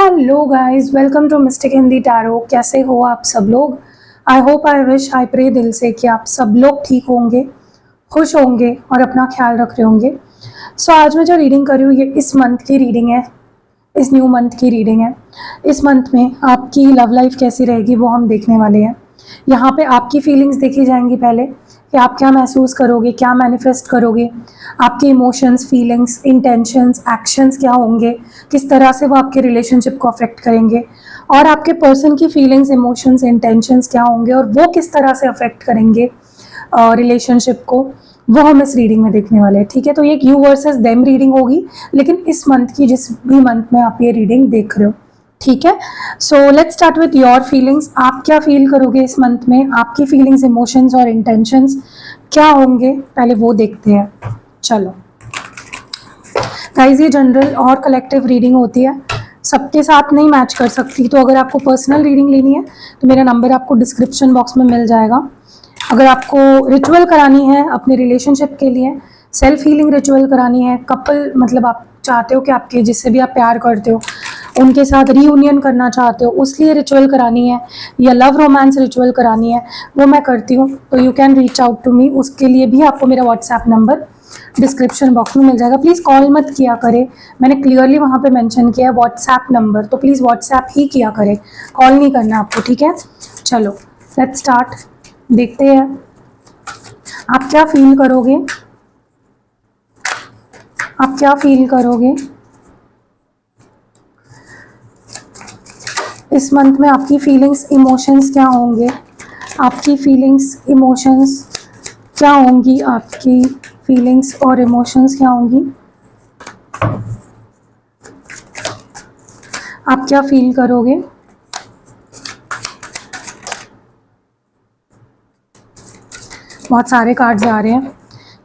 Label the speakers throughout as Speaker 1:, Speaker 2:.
Speaker 1: Hello guys, welcome to mystic Hindi tarot. कैसे हो आप सब लोग? I hope, I wish, I pray दिल से कि आप सब लोग ठीक होंगे, खुश होंगे और अपना ख्याल रख रहे होंगे। सो आज मैं जो रीडिंग कर रही हूँ ये इस मंथ की रीडिंग है, इस न्यू मंथ की रीडिंग है। इस मंथ में आपकी लव लाइफ कैसी रहेगी वो हम देखने वाले हैं। यहाँ पे आपकी फीलिंग्स देखी जाएंगी पहले कि आप क्या महसूस करोगे, क्या मैनिफेस्ट करोगे, आपके इमोशंस, फीलिंग्स, इंटेंशंस, एक्शंस क्या होंगे, किस तरह से वो आपके रिलेशनशिप को अफेक्ट करेंगे, और आपके पर्सन की फीलिंग्स, इमोशंस, इंटेंशंस क्या होंगे और वो किस तरह से अफेक्ट करेंगे रिलेशनशिप को, वो हम इस रीडिंग में देखने वाले हैं। ठीक है, तो ये एक यू वर्सेस देम रीडिंग होगी, लेकिन इस मंथ की, जिस भी मंथ में आप ये रीडिंग देख रहे हो। ठीक है, so let's start with your feelings. आप क्या फील करोगे इस मंथ में, आपकी फीलिंग्स, इमोशंस और इंटेंशंस क्या होंगे, पहले वो देखते हैं। चलो गाइस, ये जनरल और कलेक्टिव रीडिंग होती है, सबके साथ नहीं मैच कर सकती। तो अगर आपको पर्सनल रीडिंग लेनी है तो मेरा नंबर आपको डिस्क्रिप्शन बॉक्स में मिल जाएगा। अगर आपको रिचुअल करानी है अपने रिलेशनशिप के लिए, सेल्फ हीलिंग रिचुअल करानी है, कपल मतलब आप चाहते हो कि आपके जिससे भी आप प्यार करते हो उनके साथ रीयूनियन करना चाहते हो, उसलिए रिचुअल करानी है, या लव रोमांस रिचुअल करानी है, वो मैं करती हूँ। तो you can reach out to me. उसके लिए भी आपको मेरा व्हाट्सएप नंबर डिस्क्रिप्शन बॉक्स में मिल जाएगा। प्लीज़ कॉल मत किया करें, मैंने क्लियरली वहाँ पे मेंशन किया है व्हाट्सएप नंबर, तो प्लीज़ व्हाट्सएप ही किया करें, कॉल नहीं करना आपको। ठीक है, चलो लेट्स स्टार्ट, देखते हैं आप क्या फील करोगे, आप क्या फील करोगे इस मंथ में। आपकी फीलिंग्स, इमोशंस क्या होंगे, आपकी फीलिंग्स, इमोशंस क्या होंगी, आपकी फीलिंग्स और इमोशंस क्या होंगी, आप क्या फील करोगे। बहुत सारे कार्ड्स आ रहे हैं,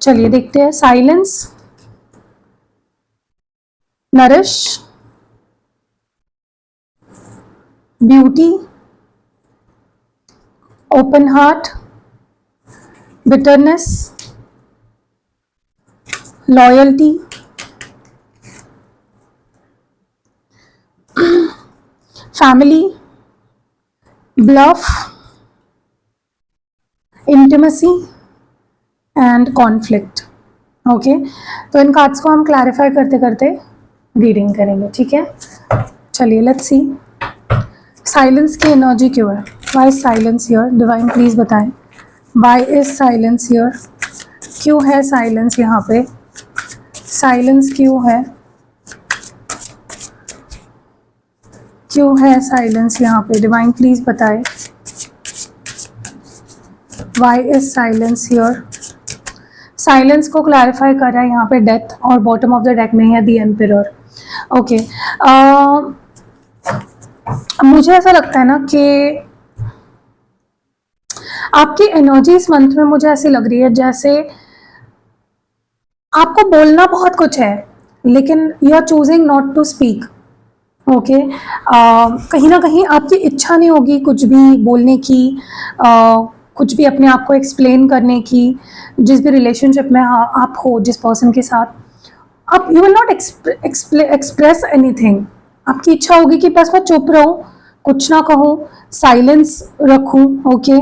Speaker 1: चलिए देखते हैं। Silence, nourish, beauty, open heart, bitterness, loyalty, family, bluff, intimacy and conflict. Okay, तो इन कार्ड्स को हम क्लैरिफाई करते करते रीडिंग करेंगे। ठीक है, चलिए लेट्स सी साइलेंस की एनर्जी क्यों है। Why silence here, divine please बताएं, वाई इज साइलेंस हियर, क्यों है साइलेंस यहाँ पे, साइलेंस क्यों है, क्यों है साइलेंस यहाँ पे, डिवाइन प्लीज बताएं, why is silence here. Silence को क्लैरिफाई कर रहा है यहाँ पे डेथ, और बॉटम ऑफ द डेक में है द एम्पिरर। ओके, मुझे ऐसा लगता है ना कि आपकी एनर्जी इस मंथ में मुझे ऐसी लग रही है जैसे आपको बोलना बहुत कुछ है, लेकिन you are choosing not to speak. Okay, कहीं ना कहीं आपकी इच्छा नहीं होगी कुछ भी बोलने की, कुछ भी अपने आप को एक्सप्लेन करने की। जिस भी रिलेशनशिप में आप हो, जिस पर्सन के साथ आप, you will not express anything. आपकी इच्छा होगी कि बस मैं चुप रहूं, कुछ ना कहूं, साइलेंस रखूं। ओके,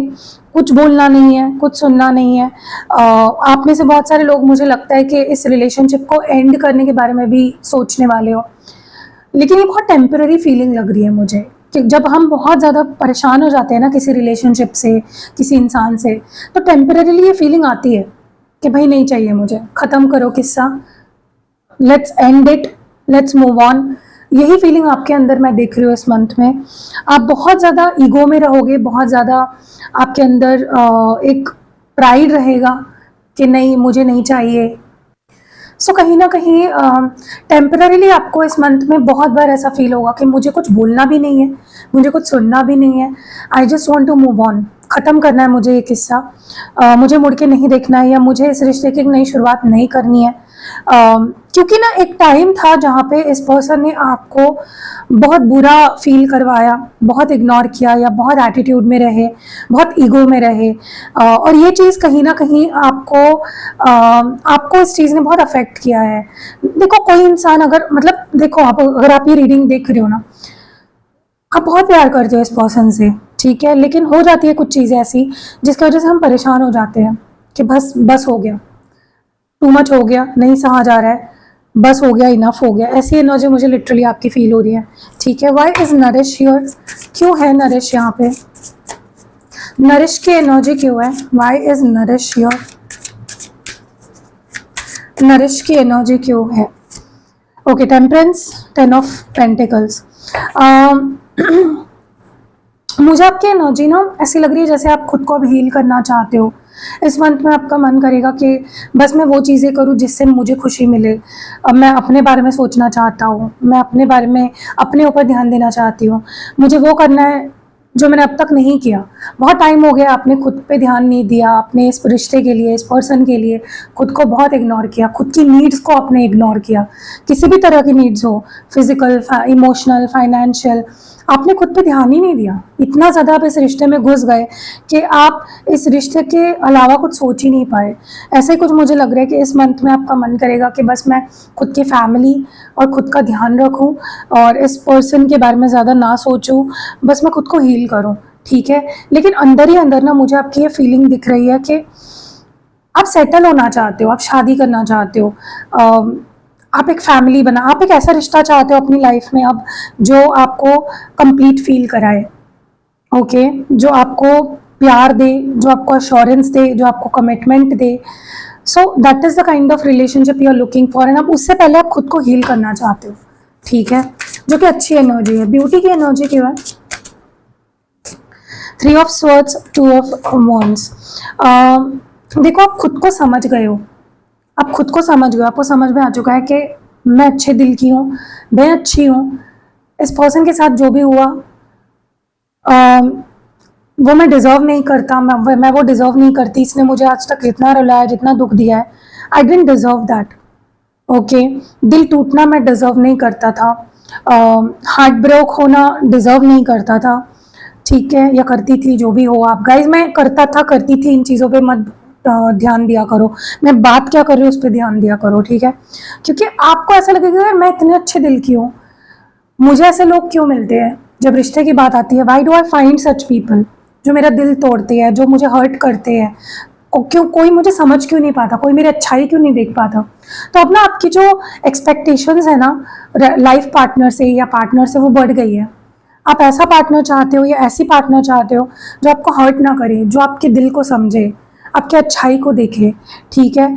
Speaker 1: कुछ बोलना नहीं है, कुछ सुनना नहीं है। आप में से बहुत सारे लोग, मुझे लगता है कि इस रिलेशनशिप को एंड करने के बारे में भी सोचने वाले हो, लेकिन ये बहुत टेम्पररी फीलिंग लग रही है मुझे कि जब हम बहुत ज़्यादा परेशान हो जाते हैं ना किसी रिलेशनशिप से, किसी इंसान से, तो टेम्पररीली ये फीलिंग आती है कि भाई नहीं चाहिए मुझे, ख़त्म करो किस्सा, let's end it, let's move on. यही फीलिंग आपके अंदर मैं देख रही हूँ इस मंथ में। आप बहुत ज़्यादा ईगो में रहोगे, बहुत ज़्यादा आपके अंदर एक प्राइड रहेगा कि नहीं, मुझे नहीं चाहिए। सो कहीं ना कहीं टेम्पररीली आपको इस मंथ में बहुत बार ऐसा फील होगा कि मुझे कुछ बोलना भी नहीं है, मुझे कुछ सुनना भी नहीं है, I just want to move on, ख़त्म करना है मुझे ये किस्सा, मुझे मुड़ के नहीं देखना है, या मुझे इस रिश्ते की एक नई शुरुआत नहीं करनी है। क्योंकि ना एक टाइम था जहाँ पे इस पर्सन ने आपको बहुत बुरा फील करवाया, बहुत इग्नोर किया, या बहुत एटीट्यूड में रहे, बहुत ईगो में रहे, और ये चीज़ कहीं ना कहीं आपको इस चीज़ ने बहुत अफेक्ट किया है। देखो कोई इंसान अगर, मतलब देखो आप, अगर आप ये रीडिंग देख रहे हो ना, आप बहुत प्यार करते हो इस पर्सन से, ठीक है, लेकिन हो जाती है कुछ चीज़ें ऐसी जिसकी वजह से हम परेशान हो जाते हैं कि बस बस हो गया, टू मच हो गया, नहीं सहा जा रहा है, बस हो गया, इनफ हो गया। ऐसी एनर्जी मुझे लिटरली आपकी फील हो रही है, ठीक है। वाई इज नरिश हियर, क्यों है नरिश यहाँ पे, नरिश की एनर्जी क्यों है, why is nourish here, nourish की एनर्जी क्यों है। Okay, temperance, 10 of pentacles. मुझे आपकी एनर्जी ना ऐसी लग रही है जैसे आप खुद को अब हील करना चाहते हो। इस मंथ में आपका मन करेगा कि बस मैं वो चीज़ें करूँ जिससे मुझे खुशी मिले। अब मैं अपने बारे में सोचना चाहता हूँ, मैं अपने बारे में, अपने ऊपर ध्यान देना चाहती हूँ, मुझे वो करना है जो मैंने अब तक नहीं किया। बहुत टाइम हो गया आपने खुद पे ध्यान नहीं दिया, आपने इस रिश्ते के लिए, इस पर्सन के लिए खुद को बहुत इग्नोर किया, खुद की नीड्स को आपने इग्नोर किया, किसी भी तरह की नीड्स हो, फिजिकल, इमोशनल, फाइनेंशियल, आपने खुद पे ध्यान ही नहीं दिया। इतना ज़्यादा आप इस रिश्ते में घुस गए कि आप इस रिश्ते के अलावा कुछ सोच ही नहीं पाए। ऐसे ही कुछ मुझे लग रहा है कि इस मंथ में आपका मन करेगा कि बस मैं खुद की फैमिली और खुद का ध्यान रखूं और इस पर्सन के बारे में ज़्यादा ना सोचूं, बस मैं खुद को हील करूं, ठीक है। लेकिन अंदर ही अंदर ना मुझे आपकी ये फीलिंग दिख रही है कि आप सेटल होना चाहते हो, आप शादी करना चाहते हो, आप एक फैमिली बना, आप एक ऐसा रिश्ता चाहते हो अपनी लाइफ में अब जो आपको कंप्लीट फील कराए, ओके, जो आपको प्यार दे, जो आपको अश्योरेंस दे, जो आपको कमिटमेंट दे। So that is the kind of relationship you are looking for, and आप उससे पहले आप खुद को हील करना चाहते हो, ठीक है, जो कि अच्छी एनर्जी है। ब्यूटी की एनर्जी क्यों है, 3 ऑफ स्वर्ड्स, 2 ऑफ वॉन्ड्स। देखो, आप खुद को समझ गए हो, आप खुद को समझ गए, आपको समझ में आ चुका है कि मैं अच्छे दिल की हूँ, मैं अच्छी हूँ, इस पर्सन के साथ जो भी हुआ वो मैं डिज़र्व नहीं करता, मैं वो डिज़र्व नहीं करती, इसने मुझे आज तक जितना रुलाया, जितना दुख दिया है, आई डेंट डिज़र्व दैट, ओके। दिल टूटना मैं डिज़र्व नहीं करता था, हार्ट ब्रेक होना डिज़र्व नहीं करता था, ठीक है, या करती थी, जो भी हो आप गाइज, मैं करता था, करती थी, इन चीज़ों पे मत ध्यान दिया करो, मैं बात क्या कर रही हूँ उस पर ध्यान दिया करो, ठीक है। क्योंकि आपको ऐसा लगेगा यार मैं इतने अच्छे दिल की हूँ, मुझे ऐसे लोग क्यों मिलते हैं जब रिश्ते की बात आती है, why do I find such people जो मेरा दिल तोड़ते हैं, जो मुझे हर्ट करते हैं, क्यों कोई मुझे समझ क्यों नहीं पाता, कोई मेरी अच्छाई क्यों नहीं देख पाता। तो अब ना आपकी जो एक्सपेक्टेशंस है ना लाइफ पार्टनर से या पार्टनर से, वो बढ़ गई है। आप ऐसा पार्टनर चाहते हो या ऐसी पार्टनर चाहते हो जो आपको हर्ट ना करे, जो आपके दिल को समझे, आपकी अच्छाई को देखे, ठीक है,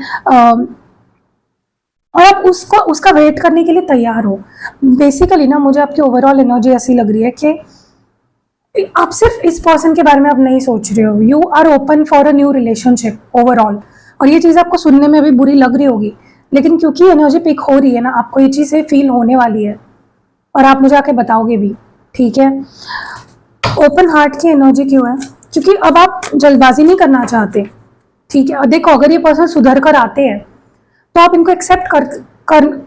Speaker 1: और आप उसको, उसका वेट करने के लिए तैयार हो। बेसिकली ना मुझे आपकी ओवरऑल एनर्जी ऐसी लग रही है कि आप सिर्फ इस पर्सन के बारे में आप नहीं सोच रहे हो, you are open for a new relationship overall. और ये चीज़ आपको सुनने में अभी बुरी लग रही होगी, लेकिन क्योंकि एनर्जी पिक हो रही है ना, आपको ये चीज़ें फील होने वाली है और आप मुझे आके बताओगे भी, ठीक है। ओपन हार्ट की एनर्जी क्यों है, क्योंकि अब आप जल्दबाजी नहीं करना चाहते, ठीक है। देखो, अगर ये पर्सन सुधर कर आते हैं तो आप इनको एक्सेप्ट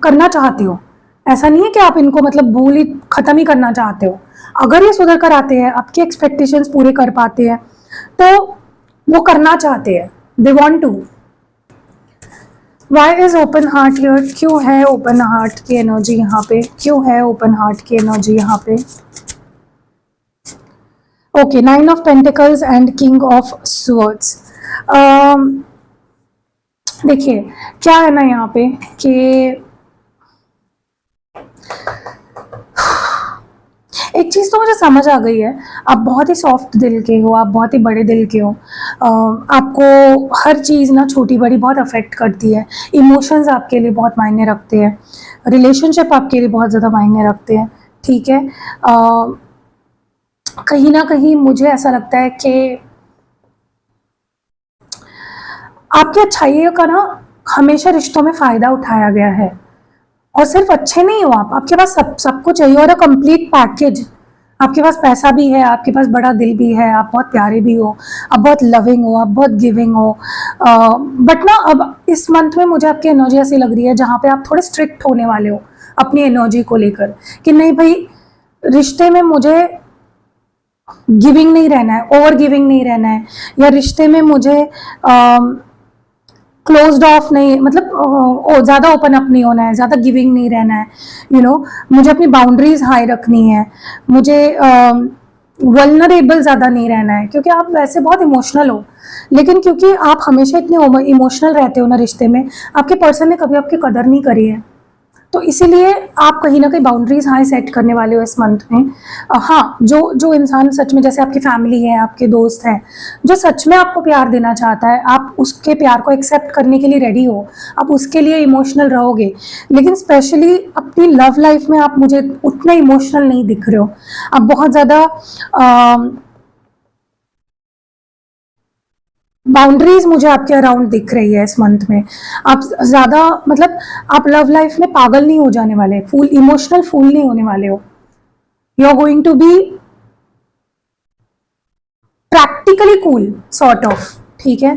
Speaker 1: करना चाहते हो, ऐसा नहीं है कि आप इनको मतलब भूल ही खत्म ही करना चाहते हो। अगर ये सुधर कर आते हैं, आपके एक्सपेक्टेशंस पूरे कर पाते हैं, तो वो करना चाहते हैं, they want to. Why is open heart here, क्यों है ओपन हार्ट की एनर्जी यहाँ पे, क्यों है ओपन हार्ट की एनर्जी यहाँ पे। Okay, 9 of pentacles and king of swords. देखिए क्या है ना यहाँ पे कि एक चीज़ तो मुझे समझ आ गई है, आप बहुत ही सॉफ्ट दिल के हो, आप बहुत ही बड़े दिल के हो, आपको हर चीज़ ना छोटी बड़ी बहुत अफेक्ट करती है, इमोशंस आपके लिए बहुत मायने रखते हैं, रिलेशनशिप आपके लिए बहुत ज़्यादा मायने रखते हैं, ठीक है। कहीं ना कहीं मुझे ऐसा लगता है कि आपकी अच्छाइयों का ना हमेशा रिश्तों में फ़ायदा उठाया गया है, और सिर्फ अच्छे नहीं हो आप, आपके पास सब कुछ चाहिए, और अ कंप्लीट पैकेज। आपके पास पैसा भी है, आपके पास बड़ा दिल भी है, आप बहुत प्यारे भी हो, आप बहुत लविंग हो, आप बहुत गिविंग हो, बट ना अब इस मंथ में मुझे आपकी एनर्जी ऐसी लग रही है जहाँ पे आप थोड़े स्ट्रिक्ट होने वाले हो अपनी एनर्जी को लेकर, कि नहीं भाई, रिश्ते में मुझे गिविंग नहीं रहना है, ओवर गिविंग नहीं रहना है, या रिश्ते में मुझे क्लोज्ड ऑफ नहीं, मतलब ज़्यादा ओपन अप नहीं होना है, ज़्यादा गिविंग नहीं रहना है, मुझे अपनी बाउंड्रीज हाई रखनी है, मुझे वल्नरेबल ज़्यादा नहीं रहना है, क्योंकि आप वैसे बहुत इमोशनल हो, लेकिन क्योंकि आप हमेशा इतने इमोशनल रहते हो ना रिश्ते में, आपके पर्सन ने कभी आपकी कदर नहीं करी है, तो इसीलिए आप कहीं ना कहीं बाउंड्रीज हाई सेट करने वाले हो इस मंथ में। हाँ, जो जो इंसान सच में, जैसे आपकी फैमिली है, आपके दोस्त हैं, जो सच में आपको प्यार देना चाहता है, आप उसके प्यार को एक्सेप्ट करने के लिए रेडी हो, आप उसके लिए इमोशनल रहोगे, लेकिन स्पेशली अपनी लव लाइफ में आप मुझे उतने इमोशनल नहीं दिख रहे हो। आप बहुत ज़्यादा बाउंड्रीज मुझे आपके अराउंड दिख रही है इस मंथ में। आप ज़्यादा, मतलब आप लव लाइफ में पागल नहीं हो जाने वाले, फूल इमोशनल फूल नहीं होने वाले हो। You are going to be practically cool sort of, ठीक है।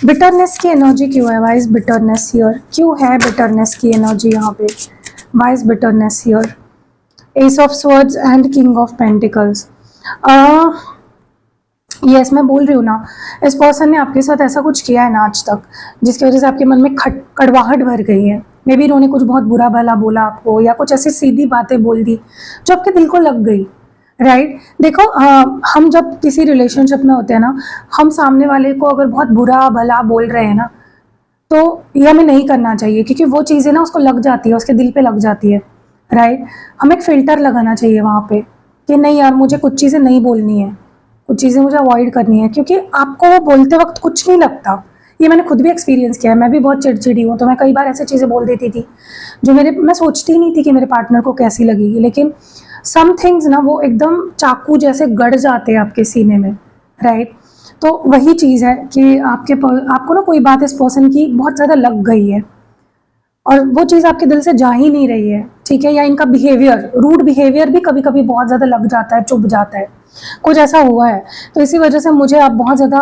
Speaker 1: बिटरनेस की एनर्जी क्यों है? Why is bitterness here? क्यों है बिटरनेस की एनर्जी यहाँ पे? Why is bitterness here? Ace of swords and king of pentacles. Yes, मैं बोल रही हूँ ना, इस पर्सन ने आपके साथ ऐसा कुछ किया है ना आज तक, जिसकी वजह से आपके मन में कड़वाहट भर गई है। मे बी इन्होंने कुछ बहुत बुरा भला बोला आपको, या कुछ ऐसी सीधी बातें बोल दी जो आपके दिल को लग गई, राइट। देखो, हम जब किसी रिलेशनशिप में होते हैं ना, हम सामने वाले को अगर बहुत बुरा भला बोल रहे हैं ना, तो ये हमें नहीं करना चाहिए, क्योंकि वो चीज़ें ना उसको लग जाती है, उसके दिल पे लग जाती है, राइट। हमें एक फ़िल्टर लगाना चाहिए वहाँ पे कि नहीं यार, मुझे कुछ चीज़ें नहीं बोलनी है, कुछ चीज़ें मुझे अवॉइड करनी है, क्योंकि आपको वो बोलते वक्त कुछ नहीं लगता। ये मैंने खुद भी एक्सपीरियंस किया है, मैं भी बहुत चिड़चिड़ी हूँ, तो मैं कई बार ऐसी चीज़ें बोल देती थी जो मैं सोचती नहीं थी कि मेरे पार्टनर को कैसी लगेगी, लेकिन सम थिंग्स ना वो एकदम चाकू जैसे गड़ जाते हैं आपके सीने में, राइट। तो वही चीज़ है कि आपको ना कोई बात इस पर्सन की बहुत ज़्यादा लग गई है, और वो चीज़ आपके दिल से जा ही नहीं रही है, ठीक है। या इनका बिहेवियर, रूड बिहेवियर भी कभी कभी बहुत ज़्यादा लग जाता है, चुभ जाता है, कुछ ऐसा हुआ है। तो इसी वजह से मुझे आप बहुत ज़्यादा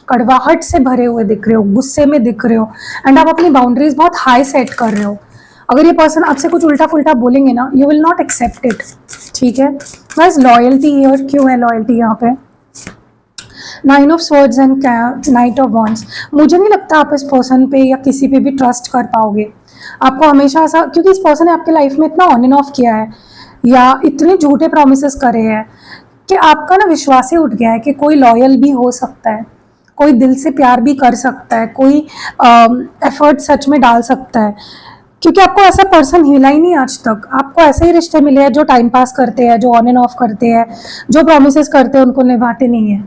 Speaker 1: कड़वाहट से भरे हुए दिख रहे हो, गुस्से में दिख रहे हो, एंड आप अपनी बाउंड्रीज बहुत हाई सेट कर रहे हो। अगर ये पर्सन आपसे कुछ उल्टा फुल्टा बोलेंगे ना, you will not accept it, ठीक है। बस लॉयल्टी हियर, क्यों है लॉयल्टी यहाँ पे? 9 of swords and night of wands. मुझे नहीं लगता आप इस पर्सन पे या किसी पे भी ट्रस्ट कर पाओगे। आपको हमेशा ऐसा, क्योंकि इस पर्सन ने आपके लाइफ में इतना ऑन एंड ऑफ किया है, या इतने झूठे प्रोमिसेस करे हैं, कि आपका ना विश्वास ही उठ गया है कि कोई लॉयल भी हो सकता है, कोई दिल से प्यार भी कर सकता है, कोई एफर्ट सच में डाल सकता है, क्योंकि आपको ऐसा पर्सन मिला ही नहीं आज तक। आपको ऐसे ही रिश्ते मिले हैं जो टाइम पास करते हैं, जो ऑन एंड ऑफ करते हैं, जो प्रोमिसेस करते हैं उनको निभाते नहीं है।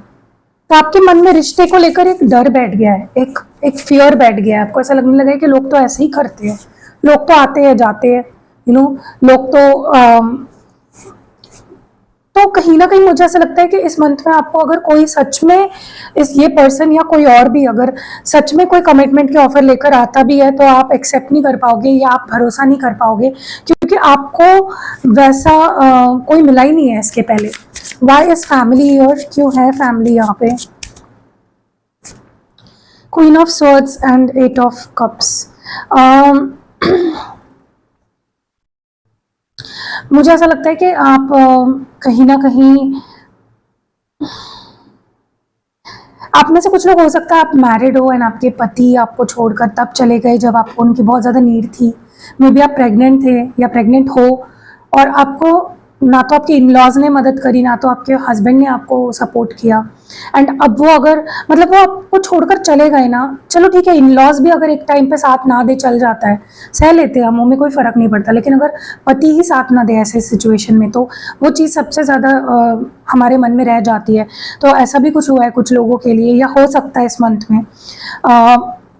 Speaker 1: तो आपके मन में रिश्ते को लेकर एक डर बैठ गया है, एक फियर बैठ गया है। आपको ऐसा लगने लगा है कि लोग तो ऐसे ही करते हैं, लोग तो आते हैं जाते हैं, लोग तो कहीं ना कहीं मुझे ऐसा लगता है कि इस मंथ में आपको अगर कोई सच में ये पर्सन या कोई और भी अगर सच में कोई कमिटमेंट के ऑफर लेकर आता भी है, तो आप एक्सेप्ट नहीं कर पाओगे, या आप भरोसा नहीं कर पाओगे, क्योंकि आपको वैसा कोई मिला ही नहीं है इसके पहले। वाई इज फैमिली और क्यों है फैमिली यहाँ पे? Queen of swords and 8 of cups. मुझे ऐसा लगता है कि आप कहीं ना कहीं, आप में से कुछ लोग हो सकता है आप मैरिड हो एंड आपके पति आपको छोड़कर तब चले गए जब आपको उनकी बहुत ज़्यादा नीड थी। मे बी आप प्रेग्नेंट थे या प्रेग्नेंट हो, और आपको ना तो आपके इन-लॉज ने मदद करी, ना तो आपके हस्बैंड ने आपको सपोर्ट किया, एंड अब वो अगर, मतलब वो आपको छोड़कर चले गए ना, चलो ठीक है, इन-लॉज भी अगर एक टाइम पे साथ ना दे, चल जाता है, सह लेते हैं हम, में कोई फ़र्क नहीं पड़ता, लेकिन अगर पति ही साथ ना दे ऐसे सिचुएशन में, तो वो चीज़ सबसे ज़्यादा हमारे मन में रह जाती है। तो ऐसा भी कुछ हुआ है कुछ लोगों के लिए, या हो सकता है इस मंथ में।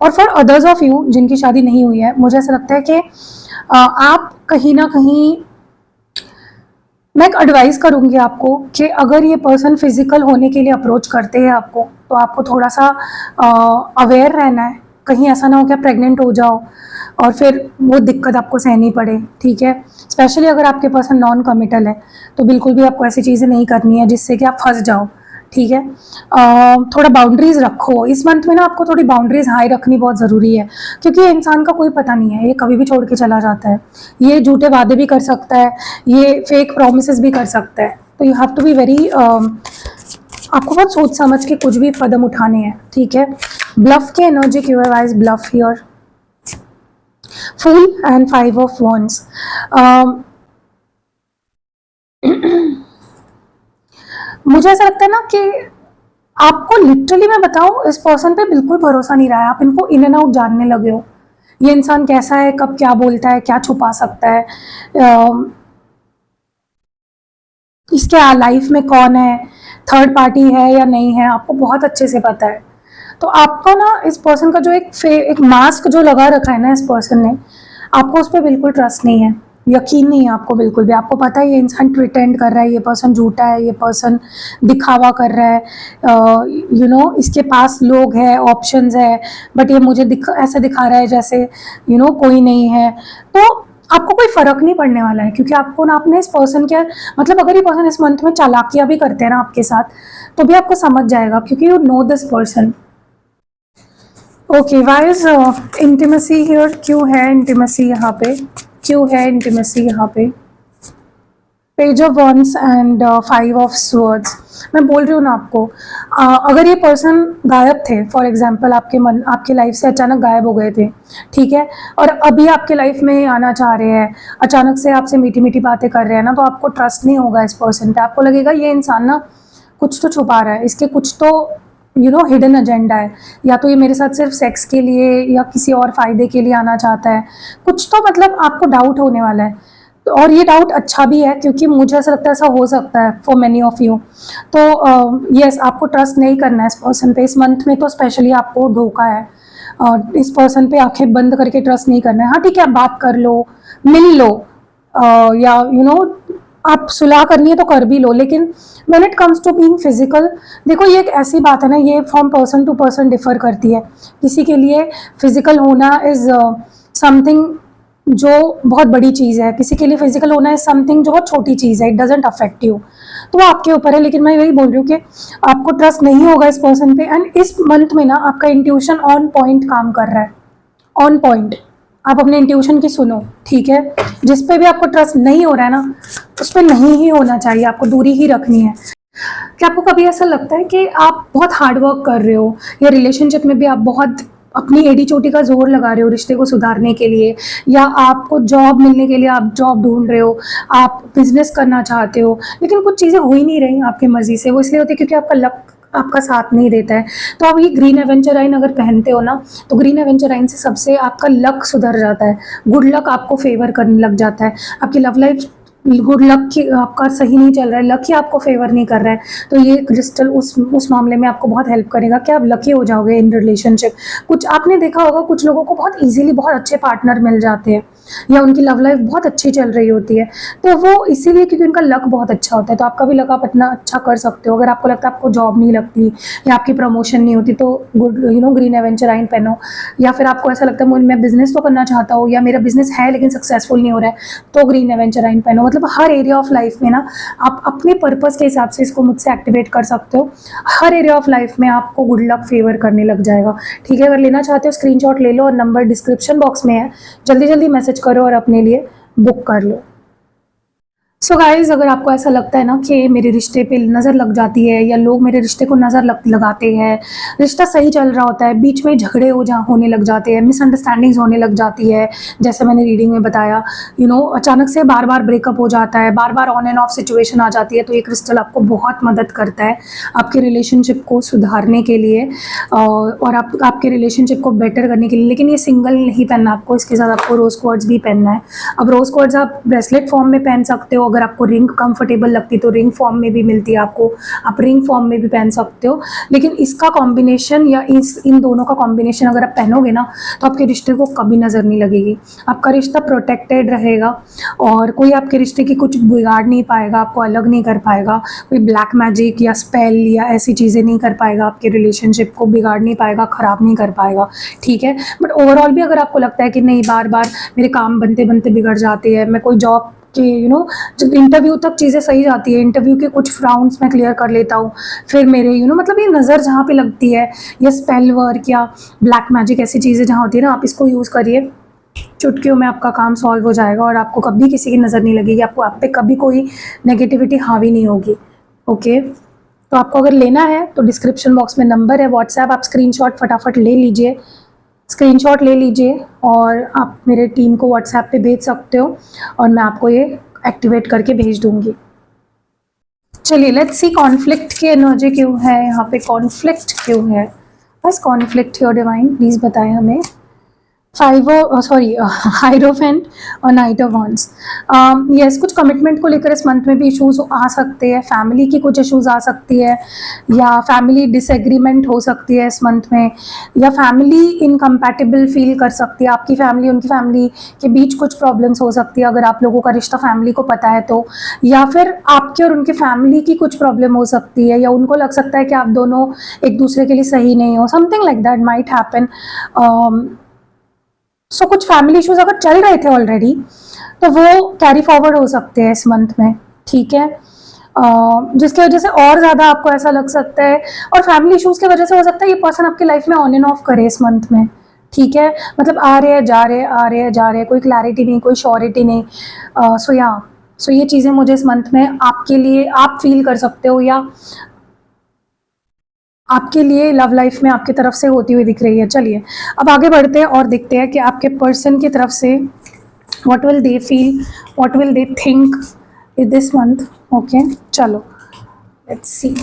Speaker 1: और फॉर अदर्स ऑफ यू जिनकी शादी नहीं हुई है, मुझे ऐसा लगता है कि आप कहीं ना कहीं, मैं एक एडवाइस करूंगी आपको कि अगर ये पर्सन फिजिकल होने के लिए अप्रोच करते हैं आपको, तो आपको थोड़ा सा अवेयर रहना है, कहीं ऐसा ना हो कि आप प्रेग्नेंट हो जाओ और फिर वो दिक्कत आपको सहनी पड़े, ठीक है। स्पेशली अगर आपके पर्सन नॉन कमिटल है, तो बिल्कुल भी आपको ऐसी चीज़ें नहीं करनी है जिससे कि आप फंस जाओ, ठीक है। थोड़ा बाउंड्रीज रखो इस मंथ में ना, आपको थोड़ी बाउंड्रीज हाई रखनी बहुत ज़रूरी है, क्योंकि इंसान का कोई पता नहीं है, ये कभी भी छोड़ के चला जाता है, ये झूठे वादे भी कर सकता है, ये फेक प्रॉमिसेस भी कर सकता है। तो you have to be very, आपको बहुत सोच समझ के कुछ भी कदम उठाने हैं, ठीक है। ब्लफ की एनर्जी क्यों है? Why is bluff here? Fool and 5 of wands. मुझे ऐसा लगता है ना कि आपको लिटरली मैं बताऊं, इस पर्सन पे बिल्कुल भरोसा नहीं रहा है। आप इनको इन एंड आउट जानने लगे हो। ये इंसान कैसा है, कब क्या बोलता है, क्या छुपा सकता है, इसके लाइफ में कौन है, थर्ड पार्टी है या नहीं है, आपको बहुत अच्छे से पता है। तो आपको ना इस पर्सन का जो एक मास्क जो लगा रखा है ना इस पर्सन ने, आपको उस पर बिल्कुल ट्रस्ट नहीं है, यकीन नहीं है आपको बिल्कुल भी। आपको पता है ये इंसान प्रिटेंड कर रहा है, ये पर्सन झूठा है, ये पर्सन दिखावा कर रहा है, इसके पास लोग हैं, ऑप्शंस है, बट ये मुझे ऐसा दिखा रहा है जैसे कोई नहीं है। तो आपको कोई फर्क नहीं पड़ने वाला है, क्योंकि आपको ना अपने इस पर्सन के मतलब अगर ये पर्सन इस मंथ में चालाकियां भी करते हैं ना आपके साथ, तो भी आपको समझ जाएगा, क्योंकि you know this person. Okay, why is intimacy here? क्यों है इंटीमेसी यहाँ पे? क्यों है इंटीमेसी यहाँ पे? Page of wands and 5 of swords. मैं बोल रही हूँ ना आपको, अगर ये पर्सन गायब थे, फॉर एग्जांपल आपके लाइफ से अचानक गायब हो गए थे, ठीक है, और अभी आपके लाइफ में आना चाह रहे हैं, अचानक से आपसे मीठी मीठी बातें कर रहे हैं ना, तो आपको ट्रस्ट नहीं होगा इस पर्सन पे। आपको लगेगा ये इंसान ना कुछ तो छुपा रहा है, इसके कुछ तो हिडन एजेंडा है, या तो ये मेरे साथ सिर्फ सेक्स के लिए या किसी और फायदे के लिए आना चाहता है, कुछ तो मतलब आपको डाउट होने वाला है। तो और ये डाउट अच्छा भी है, क्योंकि मुझे ऐसा लगता है ऐसा हो सकता है फॉर मेनी ऑफ यू। तो यस, आपको ट्रस्ट नहीं करना है इस पर्सन पे। इस मंथ में तो स्पेशली आपको धोखा है, इस पर्सन पे आंखें बंद करके ट्रस्ट नहीं करना है। हाँ ठीक है, आप बात कर लो, मिल लो, या आप सुलह करनी है तो कर भी लो, लेकिन when it comes to being physical, देखो ये एक ऐसी बात है ना, ये from person to person differ करती है। किसी के लिए फिजिकल होना इज समथिंग जो बहुत बड़ी चीज़ है, किसी के लिए फिजिकल होना इज समथिंग जो बहुत छोटी चीज़ है, इट डजेंट अफेक्ट यू। तो वो आपके ऊपर है, लेकिन मैं यही बोल रही हूँ कि आपको ट्रस्ट नहीं होगा इस पर्सन पे। एंड इस मंथ में ना आपका इंट्यूशन ऑन पॉइंट काम कर रहा है, ऑन पॉइंट। आप अपने इंट्यूशन की सुनो, ठीक है। जिस पे भी आपको ट्रस्ट नहीं हो रहा है ना, उस पर नहीं ही होना चाहिए, आपको दूरी ही रखनी है। क्या आपको कभी ऐसा लगता है कि आप बहुत हार्ड वर्क कर रहे हो, या रिलेशनशिप में भी आप बहुत अपनी एडी चोटी का जोर लगा रहे हो रिश्ते को सुधारने के लिए, या आपको जॉब मिलने के लिए आप जॉब ढूंढ रहे हो, आप बिजनेस करना चाहते हो, लेकिन कुछ चीज़ें हो ही नहीं रही आपकी मर्जी से। वो इसलिए होती है क्योंकि आपका लक आपका साथ नहीं देता है। तो आप ये ग्रीन एवेंचराइन अगर पहनते हो ना, तो ग्रीन एवेंचराइन से सबसे आपका लक सुधर जाता है, गुड लक आपको फेवर करने लग जाता है। आपकी लव लाइफ गुड लक की आपका सही नहीं चल रहा है, लक ही आपको फेवर नहीं कर रहा है, तो ये क्रिस्टल उस मामले में आपको बहुत हेल्प करेगा कि आप लकी हो जाओगे इन रिलेशनशिप। कुछ आपने देखा होगा, कुछ लोगों को बहुत इजीली बहुत अच्छे पार्टनर मिल जाते हैं, या उनकी लव लाइफ बहुत अच्छी चल रही होती है, तो वो इसीलिए क्योंकि उनका लक बहुत अच्छा होता है। तो आपका भी लक आप इतना अच्छा कर सकते हो। अगर आपको लगता है आपको जॉब नहीं लगती या आपकी प्रमोशन नहीं होती, तो गुड ग्रीन एवेंचराइन पहनो। या फिर आपको ऐसा लगता है मैं बिजनेस तो करना चाहता हूँ, या मेरा बिजनेस है लेकिन सक्सेसफुल नहीं हो रहा है, तो ग्रीन एवेंचराइन पहनो। मतलब हर एरिया ऑफ लाइफ में ना आप अपने पर्पस के हिसाब से इसको मुझसे एक्टिवेट कर सकते हो। हर एरिया ऑफ लाइफ में आपको गुड लक फेवर करने लग जाएगा, ठीक है। अगर लेना चाहते हो स्क्रीनशॉट ले लो, और नंबर डिस्क्रिप्शन बॉक्स में है, जल्दी जल्दी मैसेज करो और अपने लिए बुक कर लो। सो गाइज, अगर आपको ऐसा लगता है ना कि मेरे रिश्ते पे नज़र लग जाती है, या लोग मेरे रिश्ते को नज़र लगाते हैं, रिश्ता सही चल रहा होता है, बीच में झगड़े होने लग जाते हैं, मिसअंडरस्टैंडिंग्स होने लग जाती है, जैसे मैंने रीडिंग में बताया, अचानक से बार बार ब्रेकअप हो जाता है, बार बार ऑन एंड ऑफ सिचुएशन आ जाती है, तो ये क्रिस्टल आपको बहुत मदद करता है आपके रिलेशनशिप को सुधारने के लिए, और आपके रिलेशनशिप को बेटर करने के लिए। लेकिन ये सिंगल नहीं पहनना आपको, इसके साथ आपको रोज़ क्वार्ट्ज भी पहनना है। अब रोज़ क्वार्ट्ज आप ब्रेसलेट फॉर्म में पहन सकते हो, अगर आपको रिंग कंफर्टेबल लगती तो रिंग फॉर्म में भी मिलती है आपको, आप रिंग फॉर्म में भी पहन सकते हो। लेकिन इसका कॉम्बिनेशन या इन दोनों का कॉम्बिनेशन अगर आप पहनोगे ना, तो आपके रिश्ते को कभी नज़र नहीं लगेगी, आपका रिश्ता प्रोटेक्टेड रहेगा, और कोई आपके रिश्ते की कुछ बिगाड़ नहीं पाएगा, आपको अलग नहीं कर पाएगा, कोई ब्लैक मैजिक या स्पेल या ऐसी चीज़ें नहीं कर पाएगा, आपके रिलेशनशिप को बिगाड़ नहीं पाएगा, ख़राब नहीं कर पाएगा, ठीक है। बट ओवरऑल भी अगर आपको लगता है कि नहीं, बार बार मेरे काम बनते बनते बिगड़ जाते हैं, मैं कोई जॉब कि जब इंटरव्यू तक चीज़ें सही जाती है, इंटरव्यू के कुछ राउंड्स मैं क्लियर कर लेता हूँ, फिर मेरे मतलब ये नज़र जहाँ पे लगती है, या स्पेल वर्क या ब्लैक मैजिक ऐसी चीज़ें जहाँ होती है ना, आप इसको यूज़ करिए, चुटकियों में आपका काम सॉल्व हो जाएगा, और आपको कभी किसी की नज़र नहीं लगेगी, आपको आप पे कभी कोई नेगेटिविटी हावी नहीं होगी। ओके, तो आपको अगर लेना है तो डिस्क्रिप्शन बॉक्स में नंबर है, व्हाट्सएप, आप स्क्रीनशॉट फटाफट ले लीजिए, स्क्रीनशॉट ले लीजिए और आप मेरे टीम को व्हाट्सएप पे भेज सकते हो और मैं आपको ये एक्टिवेट करके भेज दूंगी। चलिए लेट्स सी कॉन्फ्लिक्ट की एनर्जी क्यों है यहाँ पे, कॉन्फ्लिक्ट क्यों है, बस कॉन्फ्लिक्ट योर डिवाइन प्लीज़ बताएं हमें। हाइरोफेंट और नाइट ऑफ वॉन्ड्स। यस, कुछ कमिटमेंट को लेकर इस मंथ में भी इश्यूज आ सकते हैं, फैमिली की कुछ इश्यूज आ सकती है या फैमिली डिसएग्रीमेंट हो सकती है इस मंथ में, या फैमिली इनकम्पैटिबल फील कर सकती है, आपकी फैमिली उनकी फैमिली के बीच कुछ प्रॉब्लम्स हो सकती है अगर आप लोगों का रिश्ता फैमिली को पता है तो, या फिर आपके और उनकी फैमिली की कुछ प्रॉब्लम हो सकती है, या उनको लग सकता है कि आप दोनों एक दूसरे के लिए सही नहीं हो, something like that might happen. So कुछ फैमिली इश्यूज अगर चल रहे थे ऑलरेडी तो वो कैरी फॉरवर्ड हो सकते हैं इस मंथ में, ठीक है, जिसकी वजह से और ज़्यादा आपको ऐसा लग सकता है, और फैमिली इश्यूज की वजह से हो सकता है ये पर्सन आपकी लाइफ में ऑन एंड ऑफ करे इस मंथ में, ठीक है, मतलब आ रहे हैं जा रहे हैं, आ रहे हैं जा रहे हैं, कोई क्लैरिटी नहीं, कोई श्योरिटी नहीं। सो ये चीज़ें मुझे इस मंथ में आपके लिए आप फील कर सकते हो या आपके लिए लव लाइफ में आपकी तरफ से होती हुई दिख रही है। चलिए अब आगे बढ़ते हैं और देखते हैं कि आपके पर्सन की तरफ से what will they feel, what will they think in this month. Okay चलो let's see.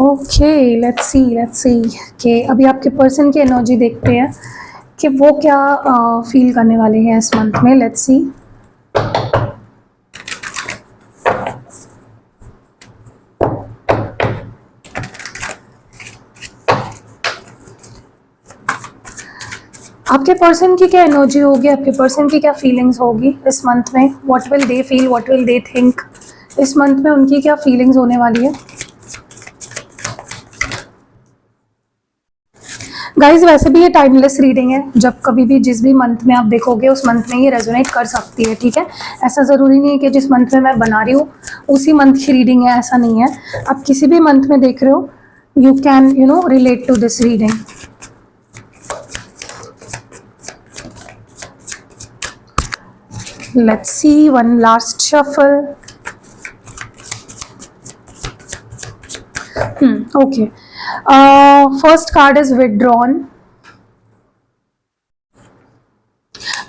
Speaker 1: Okay let's see कि अभी आपके पर्सन की एनर्जी देखते हैं कि वो क्या फील करने वाले हैं इस मंथ में। Let's see. आपके पर्सन की क्या एनर्जी होगी, आपके पर्सन की क्या फीलिंग्स होगी इस मंथ में, what will they feel, what will they think, इस मंथ में उनकी क्या फीलिंग्स होने वाली है। गाइज वैसे भी ये टाइमलेस रीडिंग है, जब कभी भी जिस भी मंथ में आप देखोगे उस मंथ में ये रेजोनेट कर सकती है, ठीक है, ऐसा ज़रूरी नहीं है कि जिस मंथ में मैं बना रही हूँ उसी मंथ की रीडिंग है, ऐसा नहीं है, आप किसी भी मंथ में देख रहे हो you can relate to this reading. Let's see one last shuffle. Okay. First card is withdrawn.